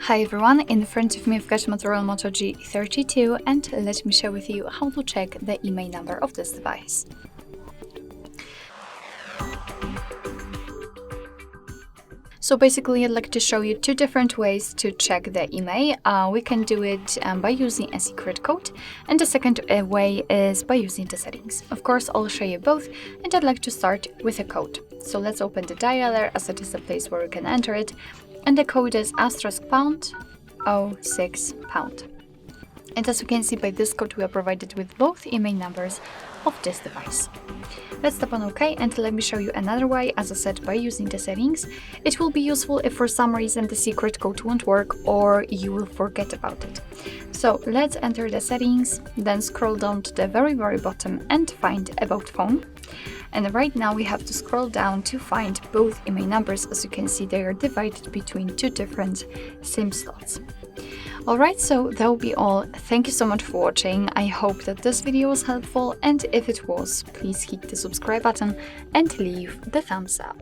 Hi everyone, in front of me I've got Motorola Moto G32 and let me share with you how to check the IMEI number of this device. So basically I'd like to show you two different ways to check the IMEI. We can do it by using a secret code, and the second way is by using the settings. Of course I'll show you both, and I'd like to start with a code. So let's open the dialer, as it is the place where we can enter it, and the code is *##06#. And as you can see by this code, we are provided with both IMEI numbers of this device. Let's tap on OK, and let me show you another way, as I said, by using the settings. It will be useful if for some reason the secret code won't work or you will forget about it. So let's enter the settings, then scroll down to the very bottom and find About Phone. And right now we have to scroll down to find both IMEI numbers. As you can see, they are divided between two different SIM slots. Alright, so that will be all. Thank you so much for watching. I hope that this video was helpful, and if it was, please hit the subscribe button and leave the thumbs up.